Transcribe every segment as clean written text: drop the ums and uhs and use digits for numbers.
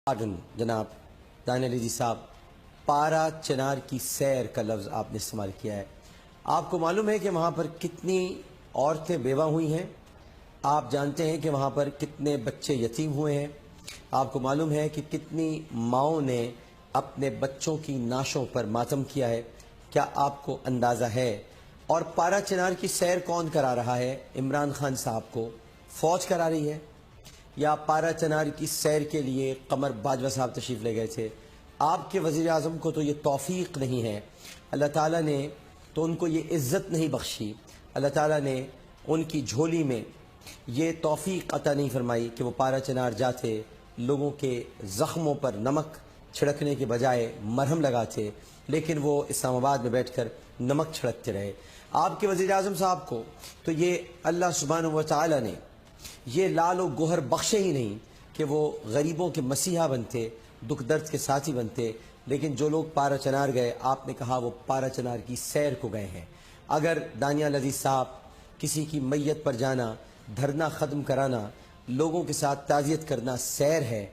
Pardon جناب دانیہ علی صاحب، پارا چنار کی سیر کا لفظ آپ نے استعمال کیا ہے۔ آپ کو معلوم ہے کہ وہاں پر کتنی عورتیں بیوہ ہوئی ہیں؟ آپ جانتے ہیں کہ وہاں پر کتنے بچے یتیم ہوئے ہیں؟ آپ کو معلوم ہے کہ کتنی ماؤں نے اپنے بچوں کی نعشوں پر ماتم کیا ہے؟ کیا آپ کو اندازہ ہے؟ اور پارا چنار کی سیر کون کرا رہا ہے؟ عمران خان صاحب کو فوج کرا رہی ہے، یا پارا چنار کی سیر کے لیے قمر باجوہ صاحب تشریف لے گئے تھے؟ آپ کے وزیر اعظم کو تو یہ توفیق نہیں ہے، اللہ تعالیٰ نے تو ان کو یہ عزت نہیں بخشی، اللہ تعالیٰ نے ان کی جھولی میں یہ توفیق عطا نہیں فرمائی کہ وہ پارا چنار جاتے، لوگوں کے زخموں پر نمک چھڑکنے کے بجائے مرہم لگاتے، لیکن وہ اسلام آباد میں بیٹھ کر نمک چھڑکتے رہے۔ آپ کے وزیر اعظم صاحب کو تو یہ اللہ سبحانہ و تعالیٰ نے یہ لال و گوہر بخشے ہی نہیں کہ وہ غریبوں کے مسیحا بنتے، دکھ درد کے ساتھی بنتے، لیکن جو لوگ پارا چنار گئے، آپ نے کہا وہ پارا چنار کی سیر کو گئے ہیں۔ اگر دانیہ علی صاحب کسی کی میت پر جانا، دھرنا ختم کرانا، لوگوں کے ساتھ تعزیت کرنا سیر ہے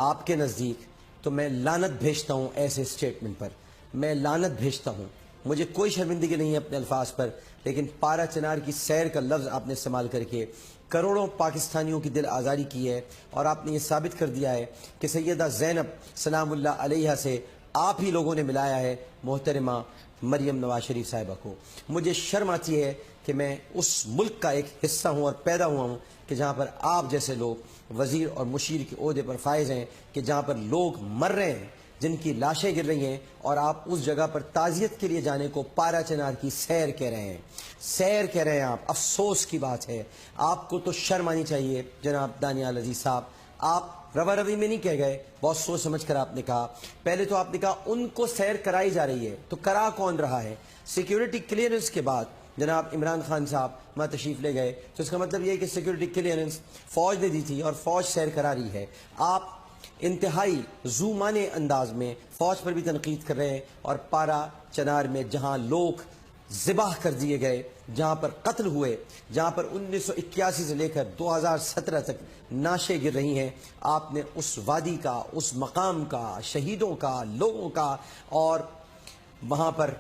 آپ کے نزدیک، تو میں لعنت بھیجتا ہوں ایسے اسٹیٹمنٹ پر، میں لعنت بھیجتا ہوں۔ مجھے کوئی شرمندگی نہیں ہے اپنے الفاظ پر، لیکن پارا چنار کی سیر کا لفظ آپ نے استعمال کر کے کروڑوں پاکستانیوں کی دل آزاری کی ہے، اور آپ نے یہ ثابت کر دیا ہے کہ سیدہ زینب سلام اللہ علیہا سے آپ ہی لوگوں نے ملایا ہے محترمہ مریم نواز شریف صاحبہ کو۔ مجھے شرم آتی ہے کہ میں اس ملک کا ایک حصہ ہوں اور پیدا ہوا ہوں کہ جہاں پر آپ جیسے لوگ وزیر اور مشیر کے عہدے پر فائز ہیں، کہ جہاں پر لوگ مر رہے ہیں، جن کی لاشیں گر رہی ہیں، اور آپ اس جگہ پر تعزیت کے لیے جانے کو پارا چنار کی سیر کہہ رہے ہیں، سیر کہہ رہے ہیں آپ۔ افسوس کی بات ہے، آپ کو تو شرم آنی چاہیے جناب دانیہ علی صاحب۔ آپ روا روی میں نہیں کہہ گئے، بہت سوچ سمجھ کر آپ نے کہا۔ پہلے تو آپ نے کہا ان کو سیر کرائی جا رہی ہے، تو کرا کون رہا ہے؟ سیکیورٹی کلیئرنس کے بعد جناب عمران خان صاحب وہاں تشریف لے گئے، تو اس کا مطلب یہ ہے کہ سیکیورٹی کلیئرنس فوج نے دی تھی اور فوج سیر کرا رہی ہے۔ آپ انتہائی ذومانے انداز میں فوج پر بھی تنقید کر رہے ہیں، اور پارا چنار میں جہاں لوگ ذبح کر دیے گئے، جہاں پر قتل ہوئے، جہاں پر 1981 سے لے کر 2017 تک نعشیں گر رہی ہیں، آپ نے اس وادی کا، اس مقام کا، شہیدوں کا، لوگوں کا، اور وہاں پر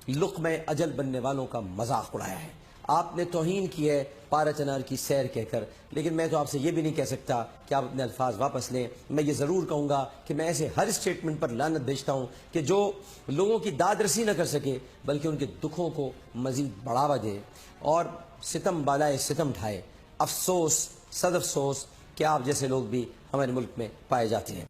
لقمہ اجل بننے والوں کا مذاق اڑایا ہے۔ آپ نے توہین کی ہے پارا چنار کی سیر کہہ کر، لیکن میں تو آپ سے یہ بھی نہیں کہہ سکتا کہ آپ اپنے الفاظ واپس لیں۔ میں یہ ضرور کہوں گا کہ میں ایسے ہر اسٹیٹمنٹ پر لعنت بھیجتا ہوں کہ جو لوگوں کی داد رسی نہ کر سکے، بلکہ ان کے دکھوں کو مزید بڑھاوا دے اور ستم بالائے ستم ڈھائے۔ افسوس، صد افسوس کہ آپ جیسے لوگ بھی ہمارے ملک میں پائے جاتے ہیں۔